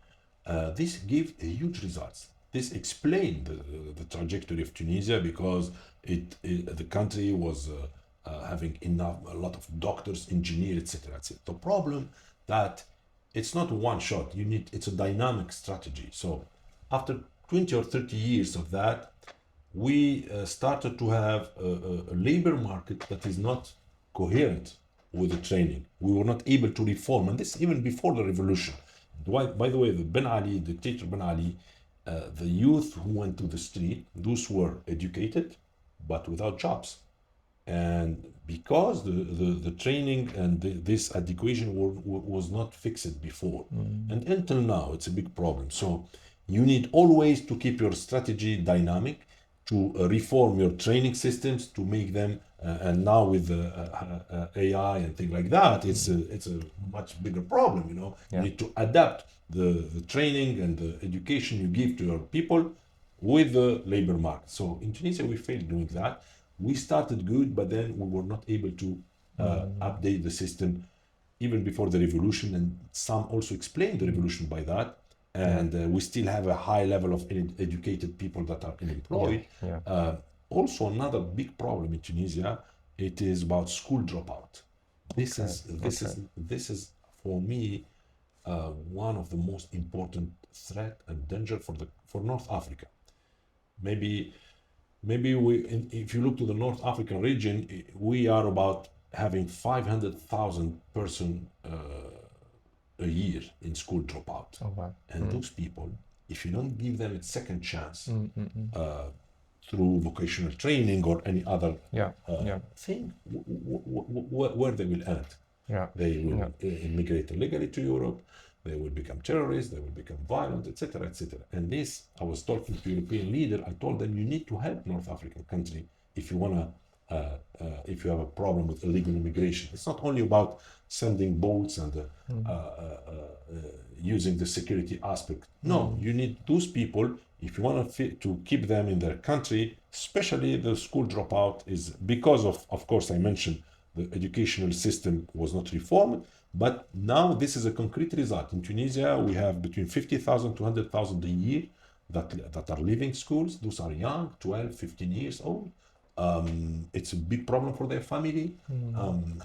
This gave a huge results. This explained the trajectory of Tunisia, because the country was having a lot of doctors, engineers, etc., etc. The problem that it's not one shot. It's a dynamic strategy. So after 20 or 30 years of that, we started to have a labor market that is not coherent with the training. We were not able to reform, and this even before the revolution. By the way, the dictator Ben Ali, the youth who went to the street, those were educated, but without jobs. And because the training and this education was not fixed before. And until now, it's a big problem. So you need always to keep your strategy dynamic, to reform your training systems, to make them and now with AI and things like that, it's a much bigger problem. You need to adapt the training and the education you give to your people with the labor market. So in Tunisia, we failed doing that. We started good, but then we were not able to update the system even before the revolution, and some also explained the revolution by that. And we still have a high level of educated people that are unemployed. Also, another big problem in Tunisia, it is about school dropout. This is for me one of the most important threat and danger for North Africa. Maybe if you look to the North African region, we are about having 500,000 person a year in school dropout. Oh, wow. And those people, if you don't give them a second chance through vocational training or any other thing, where they will end. They will immigrate illegally to Europe, they will become terrorists, they will become violent, etc., etc. And this, I was talking to European leader, I told them, you need to help North African country if you if you have a problem with illegal immigration. It's not only about sending boats and using the security aspect. No, you need those people, if you want to keep them in their country, especially the school dropout is because of course, I mentioned the educational system was not reformed, but now this is a concrete result. In Tunisia, we have between 50,000 to 100,000 a year that are leaving schools. Those are young, 12, 15 years old. It's a big problem for their family.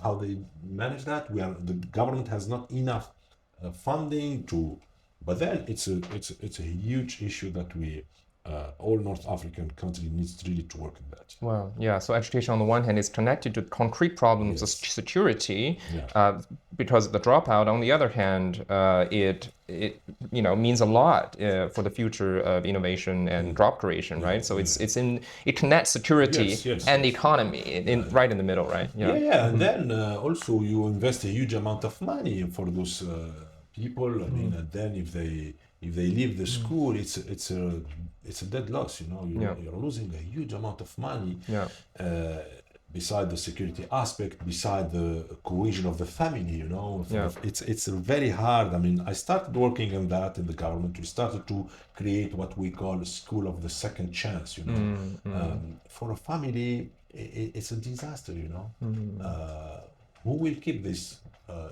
How they manage that? The government has not enough funding but then it's a huge issue that all North African countries needs really to work on that. Well, yeah. So education on the one hand is connected to concrete problems of security, because of the dropout. On the other hand, it means a lot for the future of innovation and job creation, right? So it connects security and the economy right in the middle, right? And then also you invest a huge amount of money for those people. I mean, and then if they leave the school, it's a dead loss. You're losing a huge amount of money. Beside the security aspect, beside the cohesion of the family, it's very hard. I mean, I started working on that in the government. We started to create what we call a school of the second chance. For a family, it's a disaster, you know. Who will keep this?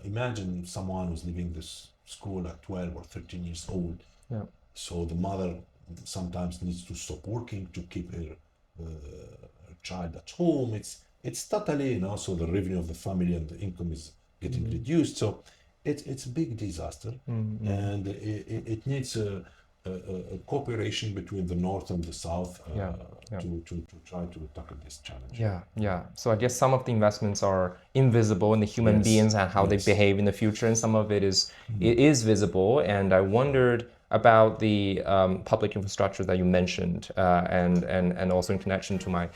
Imagine someone who's leaving this school at 12 or 13 years old. Yeah. So the mother sometimes needs to stop working to keep her child at home. It's totally, you know, so the revenue of the family and the income is getting reduced. So it's a big disaster, and it needs a cooperation between the north and the south to try to tackle this challenge. Yeah. So I guess some of the investments are invisible in the human beings and how they behave in the future, and some of it is visible. And I wondered about the public infrastructure that you mentioned, and also in connection to my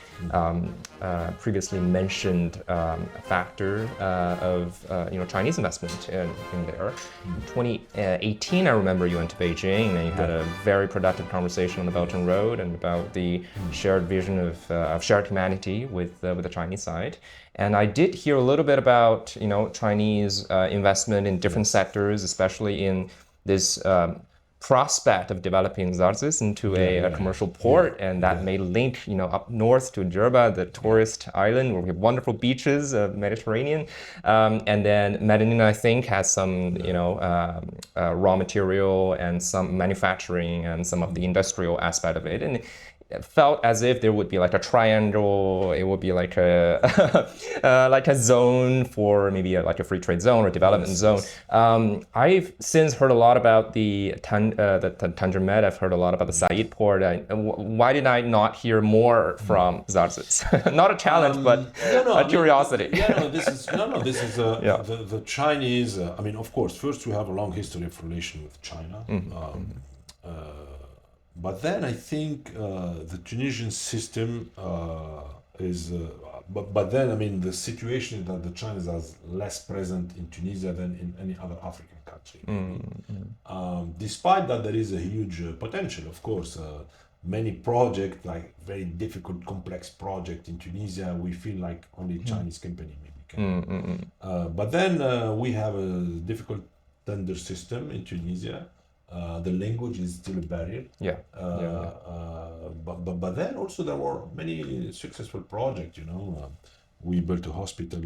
previously mentioned factor of Chinese investment in there. In 2018, I remember you went to Beijing and you had a very productive conversation on the Belt and Road and about the shared vision of shared humanity with the Chinese side. And I did hear a little bit about Chinese investment in different sectors, especially in this prospect of developing Zarzis into a commercial port, and that may link, up north to Jerba, the tourist island where we have wonderful beaches, Mediterranean, and then Medellin, I think, has some, raw material and some manufacturing and some of the industrial aspect of it, and it felt as if there would be like a triangle. It would be like a like a zone for maybe like a free trade zone or development zone. I've since heard a lot about the Tanger Med. I've heard a lot about the Said port. Why did I not hear more from Zarzis? Not a challenge, but a curiosity. This is the Chinese. I mean, of course, first we have a long history of relation with China. But then I think the Tunisian system is, but then I mean the situation is that the Chinese are less present in Tunisia than in any other African country. Despite that, there is a huge potential, of course. Many projects, like very difficult, complex project in Tunisia, we feel like only Chinese company maybe can. But then we have a difficult tender system in Tunisia. The language is still a barrier. But then also there were many successful projects. We built a hospital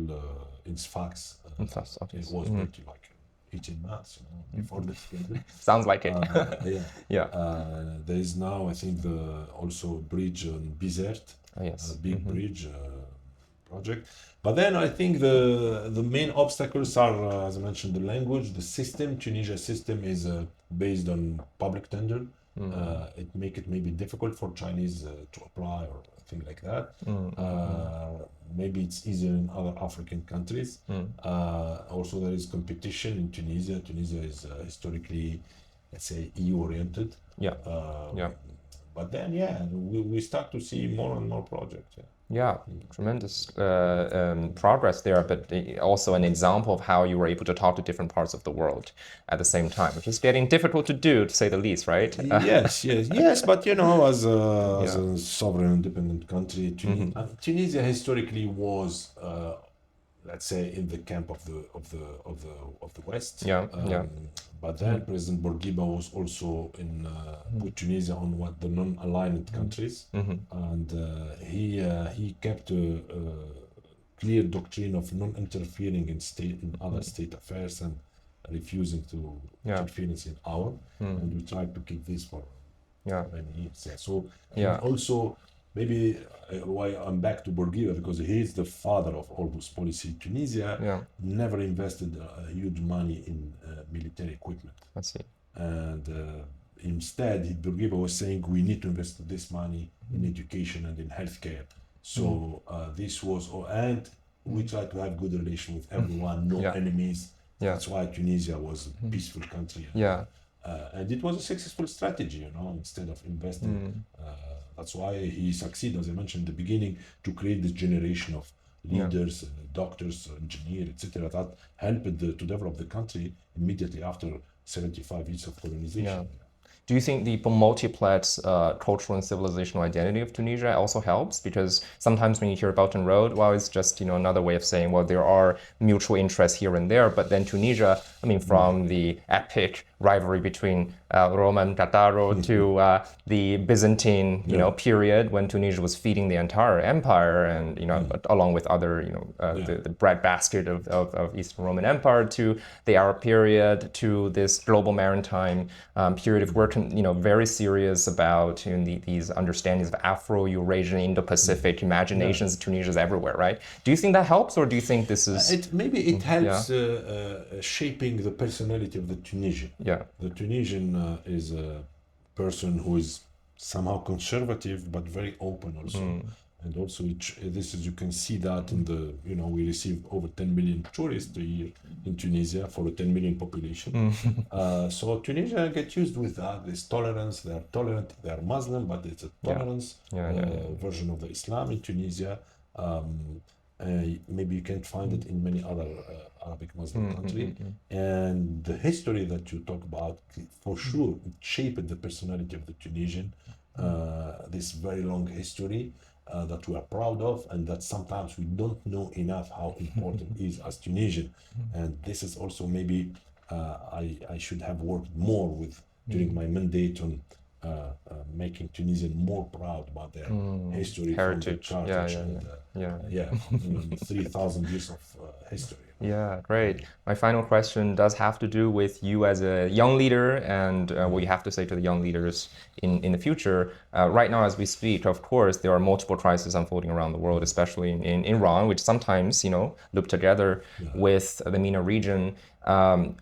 in Sfax. It was built in like 18 months. Before the sounds like it. There is now, I think, also a bridge on Bizerte. A big bridge project. But then I think the main obstacles are, as I mentioned, the language, the system. Tunisia system is based on public tender. It make it maybe difficult for Chinese to apply or things like that. Maybe it's easier in other African countries. Also, there is competition in Tunisia. Tunisia is historically, let's say, EU-oriented. But then, we start to see more and more projects. Tremendous progress there, but also an example of how you were able to talk to different parts of the world at the same time, which is getting difficult to do, to say the least, right? Yes. But as a sovereign, independent country, Tunisia historically was, let's say, in the camp of the West. But then President Bourguiba was also in with Tunisia on the non-aligned countries, and he kept a clear doctrine of non-interfering in other state affairs and refusing to interference in our. And we tried to keep this for many years. So also. Maybe why I'm back to Bourguiba, because he is the father of all this policy in Tunisia. Never invested huge money in military equipment. I see. And instead, Bourguiba was saying we need to invest this money in education and in healthcare. So this was, and we tried to have good relation with everyone, no enemies. That's why Tunisia was a peaceful country. And it was a successful strategy, instead of investing. That's why he succeeded, as I mentioned in the beginning, to create this generation of leaders, doctors, engineers, etc. that helped to develop the country immediately after 75 years of colonization. Do you think the multiplex cultural and civilizational identity of Tunisia also helps? Because sometimes when you hear Belt and Road, well, it's just another way of saying, well, there are mutual interests here and there, but then Tunisia, I mean, from the epic rivalry between Rome and Carthage to the Byzantine, period when Tunisia was feeding the entire empire, and along with other, the breadbasket of Eastern Roman Empire, to the Arab period, to this global maritime period of work, very serious about these understandings of Afro-Eurasian, Indo-Pacific imaginations. Tunisia's everywhere, right? Do you think that helps, or do you think this is? Maybe it helps shaping the personality of the Tunisian. Yeah. The Tunisian is a person who is somehow conservative but very open also. And also, this is, you can see that in the, we receive over 10 million tourists a year in Tunisia for a 10 million population. So Tunisia get used with that, this tolerance. They are tolerant, they are Muslim, but it's a tolerance version of the Islam in Tunisia. Maybe you can't find it in many other Arabic Muslim countries. And the history that you talk about, for sure, it shaped the personality of the Tunisian. This very long history that we are proud of, and that sometimes we don't know enough how important it is as Tunisian. And this is also maybe I should have worked more with during my mandate on making Tunisian more proud about their history, heritage, from the Carthage, 3,000 years of history. Yeah, great. My final question does have to do with you as a young leader and what you have to say to the young leaders in the future. Right now, as we speak, of course, there are multiple crises unfolding around the world, especially in Iran, which sometimes, loop together with the MENA region. A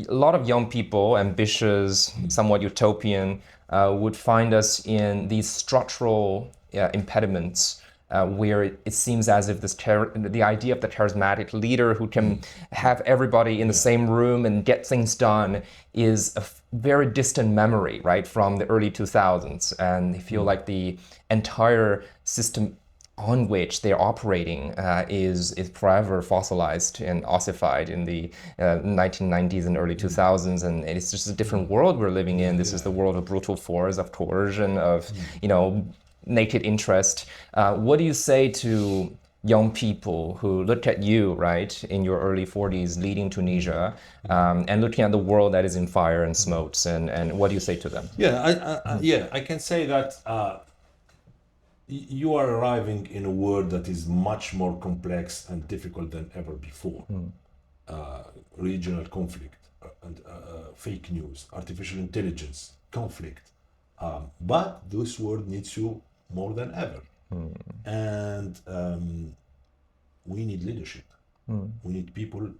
lot of young people, ambitious, somewhat utopian, would find us in these structural impediments where it seems as if the idea of the charismatic leader who can have everybody in the same room and get things done is a very distant memory, right, from the early 2000s. And they feel like the entire system on which they're operating is forever fossilized and ossified in the 1990s and early 2000s, and it's just a different world we're living in. This is the world of brutal force, of coercion, of naked interest. What do you say to young people who look at you, right, in your early 40s, leading Tunisia, and looking at the world that is in fire and smokes, and what do you say to them? I can say that you are arriving in a world that is much more complex and difficult than ever before. Regional conflict, and fake news, artificial intelligence, conflict. But this world needs you more than ever. And we need leadership. We need people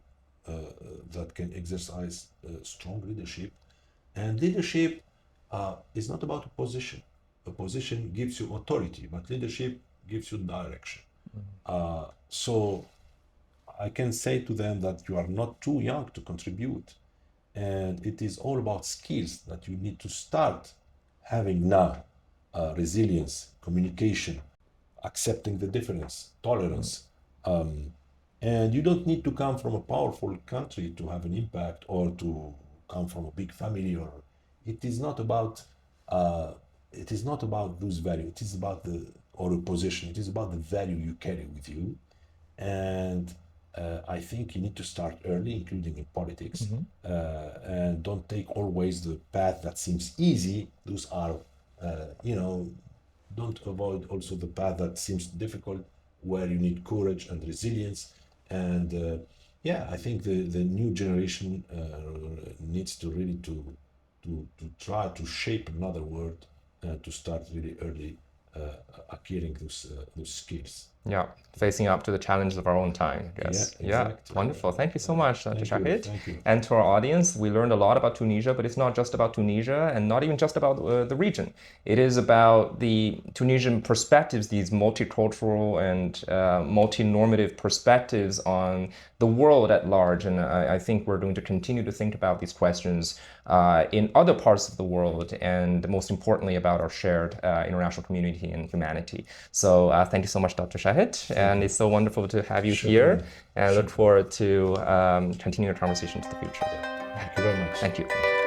that can exercise strong leadership. And leadership is not about a position. A position gives you authority, but leadership gives you direction. So I can say to them that you are not too young to contribute. And it is all about skills that you need to start having now. Resilience, communication, accepting the difference, tolerance. And you don't need to come from a powerful country to have an impact, or to come from a big family, or it is not about those values. It is about or a position. It is about the value you carry with you. And I think you need to start early, including in politics, and don't take always the path that seems easy. Those are don't avoid also the path that seems difficult, where you need courage and resilience. And I think the new generation needs to really to try to shape another world, to start really early acquiring those skills. Yeah, facing up to the challenges of our own time, I guess. Exactly. Wonderful. Thank you so much, Dr. Chahed. Thank you. And to our audience, we learned a lot about Tunisia, but it's not just about Tunisia, and not even just about the region. It is about the Tunisian perspectives, these multicultural and multi-normative perspectives on the world at large. And I think we're going to continue to think about these questions in other parts of the world, and most importantly, about our shared international community and humanity. So thank you so much, Dr. Chahed. And it's so wonderful to have you here, and I look forward to continue our conversation to the future. Thank you very much. Thank you.